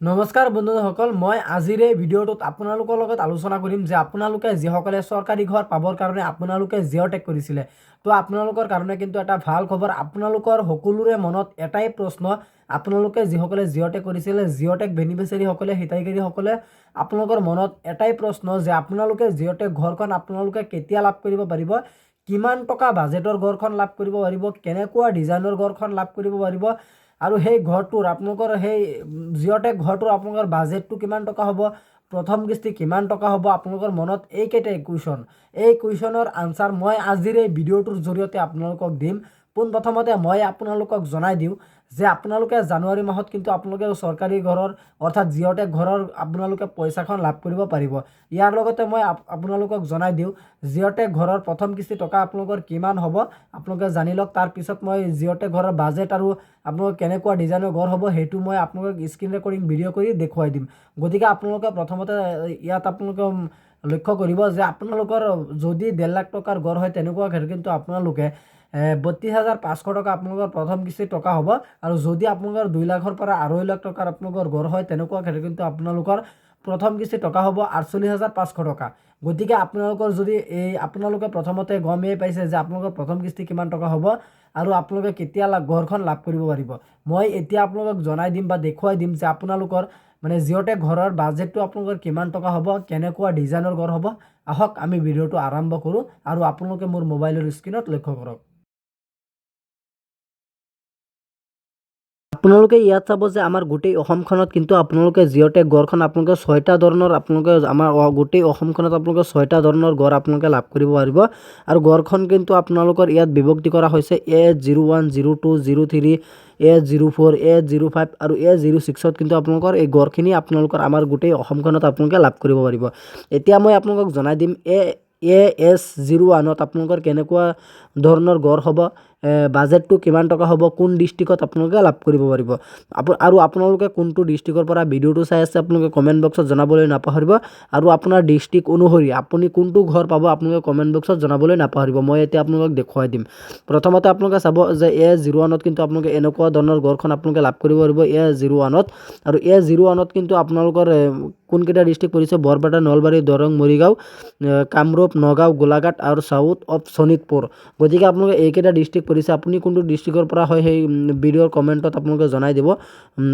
নমস্কাৰ বন্ধুসকল, মই আজিৰ এই ভিডিঅ'টোত আপোনালোকৰ লগত আলোচনা কৰিম যে আপোনালোকে যিসকলে চৰকাৰী ঘৰ পাবৰ কাৰণে আপোনালোকে জিঅ' টেগ কৰিছিলে, তো আপোনালোকৰ কাৰণে কিন্তু এটা ভাল খবৰ। আপোনালোকৰ সকলোৰে মনত এটাই প্ৰশ্ন, আপোনালোকে যিসকলে জিঅ' টেগ কৰিছিলে, জিঅ' টেগ বেনিফিচিয়াৰীসকলে, হিতাধিকাৰীসকলে আপোনালোকৰ মনত এটাই প্ৰশ্ন যে আপোনালোকে জিঅ' টেগ ঘৰখন আপোনালোকে কেতিয়া লাভ কৰিব পাৰিব, কিমান টকা বাজেটৰ ঘৰখন লাভ কৰিব পাৰিব, কেনেকুৱা ডিজাইনৰ ঘৰখন লাভ কৰিব পাৰিব, আৰু সেই ঘৰটোৰ আপোনালোকৰ সেই জিঅ' টেগ ঘৰটোৰ আপোনালোকৰ বাজেটটো কিমান টকা হ'ব, প্ৰথম কিস্তি কিমান টকা হ'ব। আপোনালোকৰ মনত এইকেইটাই কুৱেশ্যন, এই কুৱেশ্যনৰ আনচাৰ মই আজিৰ এই ভিডিঅ'টোৰ জৰিয়তে আপোনালোকক দিম। পোনপ্ৰথমতে মই আপোনালোকক জনাই দিওঁ যে আপোনালোকে জানুৱাৰী মাহত কিন্তু আপোনালোকে চৰকাৰী ঘৰৰ অৰ্থাৎ জিঅ' টেগ ঘৰৰ আপোনালোকে পইচাখন লাভ কৰিব পাৰিব। ইয়াৰ লগতে মই আপোনালোকক জনাই দিওঁ জিঅ' টেগ ঘৰৰ প্ৰথম কিস্তি টকা আপোনালোকৰ কিমান হ'ব আপোনালোকে জানি লওক। তাৰপিছত মই জিঅ' টেগ ঘৰৰ বাজেট আৰু আপোনালোকৰ কেনেকুৱা ডিজাইনৰ ঘৰ হ'ব সেইটো মই আপোনালোকক স্ক্ৰীন ৰেকৰ্ডিং ভিডিঅ' কৰি দেখুৱাই দিম। গতিকে আপোনালোকে প্ৰথমতে ইয়াত আপোনালোকে লক্ষ্য কৰিব যে আপোনালোকৰ যদি 1.5 লাখ টকাৰ ঘৰ হয় তেনেকুৱা ঘৰ কিন্তু আপোনালোকে 32,500 টকা আপোনালোকৰ প্ৰথম কিস্তি টকা হ'ব। আৰু যদি আপোনালোকৰ 2 লাখৰ পৰা 2.5 লাখ টকাৰ আপোনালোকৰ ঘৰ হয় তেনেকুৱা ঘৰ কিন্তু আপোনালোকৰ প্ৰথম কিস্তি টকা হ'ব 48,500 টকা। গতিকে আপোনালোকৰ যদি আপোনালোকে প্ৰথমতে গমেই পাইছে যে আপোনালোকৰ প্ৰথম কিস্তি কিমান টকা হ'ব আৰু আপোনালোকে কেতিয়া ঘৰখন লাভ কৰিব পাৰিব। মই এতিয়া আপোনালোকক জনাই দিম বা দেখুৱাই দিম যে আপোনালোকৰ মানে জিঅ' টেগ ঘৰৰ বাজেটটো আপোনালোকৰ কিমান টকা হ'ব, কেনেকুৱা ডিজাইনৰ ঘৰ হ'ব। আহক আমি ভিডিঅ'টো আৰম্ভ কৰোঁ আৰু আপোনালোকে মোৰ মোবাইলৰ স্ক্ৰীনত লক্ষ্য কৰক। আপোনালোকে ইয়াত চাব যে আমাৰ গোটেই অসমখনত কিন্তু আপোনালোকে জিঅ' টেগ ঘৰখন আপোনালোকে 6টা ধৰণৰ আপোনালোকে আমাৰ গোটেই অসমখনত আপোনালোকে 6টা ধৰণৰ ঘৰ আপোনালোকে লাভ কৰিব পাৰিব। আৰু ঘৰখন কিন্তু আপোনালোকৰ ইয়াত বিভক্তি কৰা হৈছে A01, 02, 03, A04, A05 আৰু A06ত কিন্তু আপোনালোকৰ এই ঘৰখিনি আপোনালোকৰ আমাৰ গোটেই অসমখনত আপোনালোকে লাভ কৰিব পাৰিব। এতিয়া মই আপোনালোকক জনাই দিম AS01ত আপোনালোকৰ কেনেকুৱা ধৰণৰ ঘৰ হ'ব, বাজেটটো কিমান টকা হ'ব, কোন ডিষ্ট্ৰিক্টত আপোনালোকে লাভ কৰিব পাৰিব। আৰু আপোনালোকে কোনটো ডিষ্ট্ৰিক্টৰ পৰা ভিডিঅ'টো চাই আছে আপোনালোকে কমেণ্ট বক্সত জনাবলৈ নাপাহৰিব। আৰু আপোনাৰ ডিষ্ট্ৰিক্ট অনুসৰি আপুনি কোনটো ঘৰ পাব আপোনালোকে কমেণ্ট বক্সত জনাবলৈ নাপাহৰিব। মই এতিয়া আপোনালোকক দেখুৱাই দিম। প্ৰথমতে আপোনালোকে চাব যে A01ত কিন্তু আপোনালোকে এনেকুৱা ধৰণৰ ঘৰখন আপোনালোকে লাভ কৰিব পাৰিব A01ত। আৰু A01ত কিন্তু আপোনালোকৰ কোনকেইটা ডিষ্ট্ৰিক্ট পৰিছে, বৰপেটা, নলবাৰী, দৰং, মৰিগাঁও, কামৰূপ, নগাঁও, গোলাঘাট আৰু চাউথ অফ শোণিতপুৰ। গতিকে আপোনালোকে এইকেইটা ডিষ্ট্ৰিক্ট পৰিছে। আপুনি কোনটো ডিষ্ট্ৰিক্টৰ পৰা হয় সেই ভিডিঅ'ৰ কমেণ্টত আপোনালোকে জনাই দিব।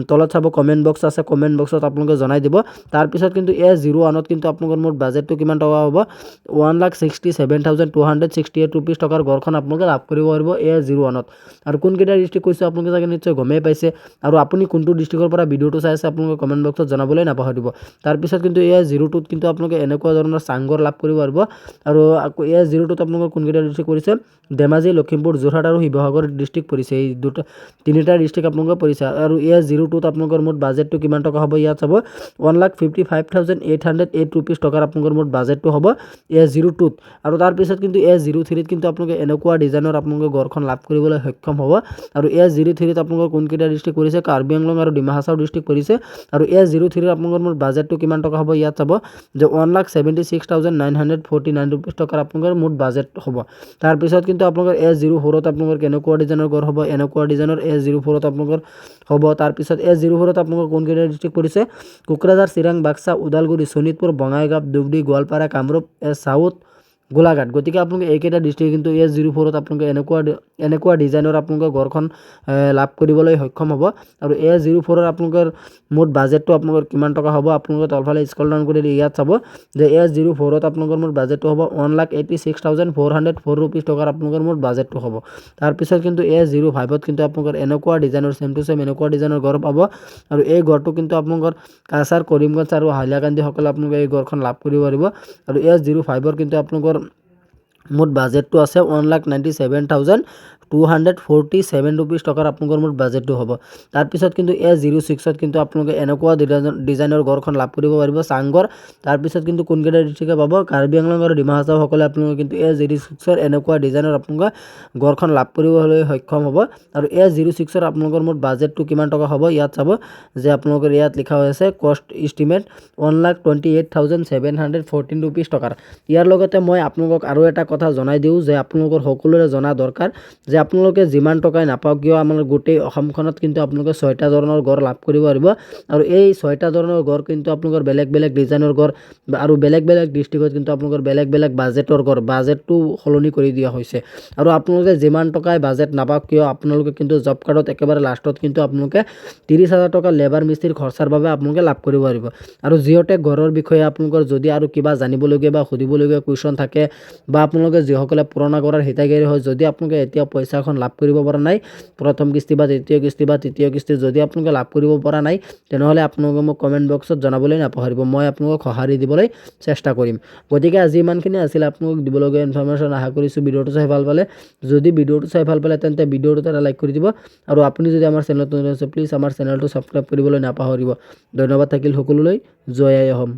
তলত চাব কমেণ্ট বক্স আছে, কমেণ্ট বক্সত আপোনালোকে জনাই দিব। তাৰপিছত কিন্তু A01ত কিন্তু আপোনালোকৰ মোৰ বাজেটটো কিমান টকা হ'ব, 1,67,268 ৰুপিজ টকাৰ ঘৰখন আপোনালোকে লাভ কৰিব পাৰিব A01ত। আৰু কোনকেইটা ডিষ্ট্ৰিক্ট কৈছে আপোনালোকে চাগে নিশ্চয় গমেই পাইছে। আৰু আপুনি কোনটো ডিষ্ট্ৰিক্টৰ পৰা ভিডিঅ'টো চাই আছে আপোনালোকে কমেণ্ট বক্সত জনাবলৈ নাপাহৰিব। তাৰপিছত কিন্তু A02ত কিন্তু আপোনালোকে এনেকুৱা ধৰণৰ চাংঘৰ লাভ কৰিব পাৰিব। আৰু A02ত আপোনালোকৰ কোনকেইটা ডিষ্ট্ৰিক্ট পৰিছে, ধেমাজি, লখিমপুৰ, যোৰহাট আৰু শিৱসাগৰ ডিষ্ট্ৰিক্ট পৰিছে। এই তিনিটা ডিষ্ট্ৰিক্ট আপোনালোকৰ পৰিছে। আৰু A02ত আপোনালোকৰ মুঠ বাজেটটো কিমান টকা হ'ব ইয়াত চাব, 1,55,808 ৰুপিজ টকাৰ আপোনালোকৰ মুঠ বাজেটটো হ'ব A02ত। আৰু তাৰপিছত কিন্তু A03ত কিন্তু আপোনালোকে এনেকুৱা ডিজাইনৰ আপোনালোকে ঘৰখন লাভ কৰিবলৈ সক্ষম হ'ব। আৰু A03ত আপোনালোকৰ কোনকেইটা ডিষ্ট্ৰিক্ট পৰিছে, কাৰ্বি আংলং আৰু ডিমা হাছাও ডিষ্ট্ৰিক্ট পৰিছে। আৰু A03ত আপোনালোকৰ মুঠ বাজেটটো কিমান টকা হ'ব ইয়াত চাব যে 1,76,949 ৰুপিজ টকাৰ আপোনালোকৰ মুঠ বাজেট হ'ব। তাৰপিছত কিন্তু আপোনালোকৰ A04ত আপোনালোকৰ কেনেকুৱা ডিজাইনৰ ঘৰ হ'ব, এনেকুৱা ডিজাইনৰ A04ত আপোনালোকৰ হ'ব। তাৰপিছত A04ত আপোনালোকৰ কোনকেইটা ডিষ্ট্ৰিক্ট পৰিছে, কোকৰাঝাৰ, চিৰাং, বাক্সা, ওদালগুৰি, শোণিতপুৰ, বঙাইগাঁও, ধুবুৰী, গোৱালপাৰা, কামৰূপ, চাউথ, গোলাঘাট। গতিকে আপোনালোকে এইকেইটা ডিষ্ট্ৰিক্ট কিন্তু A04ত আপোনালোকে এনেকুৱা ডিজাইনৰ আপোনালোকৰ ঘৰখন লাভ কৰিবলৈ সক্ষম হ'ব। আৰু A04ৰ আপোনালোকৰ মুঠ বাজেটটো আপোনালোকৰ কিমান টকা হ'ব আপোনালোকে তলফালে স্ক্ৰল ডাউন কৰি ইয়াত চাব যে A04ত আপোনালোকৰ মুঠ বাজেটটো হ'ব 1,86,404 ৰুপিজ টকাৰ আপোনালোকৰ মুঠ বাজেটটো হ'ব। তাৰপিছত কিন্তু A05ত কিন্তু আপোনালোকৰ এনেকুৱা ডিজাইনৰ ছেম টু ছেম এনেকুৱা ডিজাইনৰ ঘৰ পাব। আৰু এই ঘৰটো কিন্তু আপোনালোকৰ কাছাৰ, কৰিমগঞ্জ আৰু হাইলাকান্দিসকলে আপোনালোকে এই ঘৰখন লাভ কৰিব পাৰিব। আৰু A05ৰ কিন্তু আপোনালোকৰ মুঠ বাজেটটো আছে 1,97,247 ৰুপিজ টকাৰ আপোনালোকৰ মুঠ বাজেটটো হ'ব। তাৰপিছত কিন্তু A06ত কিন্তু আপোনালোকে এনেকুৱা ডিজাইনৰ ঘৰখন লাভ কৰিব পাৰিব, চাংঘৰ। তাৰপিছত কিন্তু কোনকেইটা ডিষ্ট্ৰিক্টে পাব, কাৰ্বি আংলং আৰু ডিমা হাছাও সকলে আপোনালোকে কিন্তু A06ৰ এনেকুৱা ডিজাইনৰ আপোনালোকে ঘৰখন লাভ কৰিবলৈ সক্ষম হ'ব। আৰু A06ৰ আপোনালোকৰ মুঠ বাজেটটো কিমান টকা হ'ব ইয়াত চাব যে আপোনালোকৰ ইয়াত লিখা হৈ আছে কষ্ট ইষ্টিমেট 1,28,714 ৰুপিজ টকাৰ। ইয়াৰ লগতে মই আপোনালোকক আৰু এটা কথা জনাই দিওঁ যে আপোনালোকৰ সকলোৰে জনা দৰকাৰ যে আপোনালোকে যিমান টকাই নাপাওক কিয় আমাৰ গোটেই অসমখনত কিন্তু আপোনালোকে 6টা ধৰণৰ গড় লাভ কৰিব পাৰিব আৰু এই 6টা ধৰণৰ গড় কিন্তু আপোনালোকৰ বেলেগ বেলেগ ডিজাইনৰ গড় আৰু বেলেগ বেলেগ ডিষ্ট্ৰিক্টত কিন্তু আপোনালোকৰ বেলেগ বেলেগ বাজেটৰ গড় বাজেটটো সলনি কৰি দিয়া হৈছে আৰু আপোনালোকে যিমান টকাই বাজেট নাপাওক কিয় আপোনালোকে কিন্তু জব কাৰ্ডত একেবাৰে লাষ্টত কিন্তু আপোনালোকে 30,000 টকা লেবাৰ মিস্ত্ৰীৰ খৰচাৰ বাবে আপোনালোকে লাভ কৰিব পাৰিব আৰু জিঅ'টেক ঘৰৰ বিষয়ে আপোনালোকৰ যদি আৰু কিবা জানিবলগীয়া বা সুধিবলগীয়া কুৱেশ্যন থাকে বা আপোনালোকে যিসকলে পুৰণা ঘৰৰ হিতাধিকাৰী হয় যদি আপোনালোকে এতিয়া পইচাখন লাভ কৰিব পৰা নাই প্ৰথম কিস্তি বা দ্বিতীয় কিস্তি বা তৃতীয় কিস্তি যদি আপোনালোকে লাভ কৰিব পৰা নাই তেনেহ'লে আপোনালোকে মোক কমেণ্ট বক্সত জনাবলৈ নাপাহৰিব মই আপোনালোকক সঁহাৰি দিবলৈ চেষ্টা কৰিম গতিকে আজি ইমানখিনি আছিল আপোনালোকক দিবলগীয়া ইনফৰমেশ্যন আশা কৰিছোঁ ভিডিঅ'টো চাই ভাল পালে যদি ভিডিঅ'টো চাই ভাল পালে তেন্তে ভিডিঅ'টোত এটা লাইক কৰি দিব আৰু আপুনি যদি আমাৰ চেনেলত নতুন আছে প্লিজ আমাৰ চেনেলটো ছাবস্ক্ৰাইব কৰিবলৈ নাপাহৰিব ধন্যবাদ থাকিল সকলোলৈ জয় আই অসম।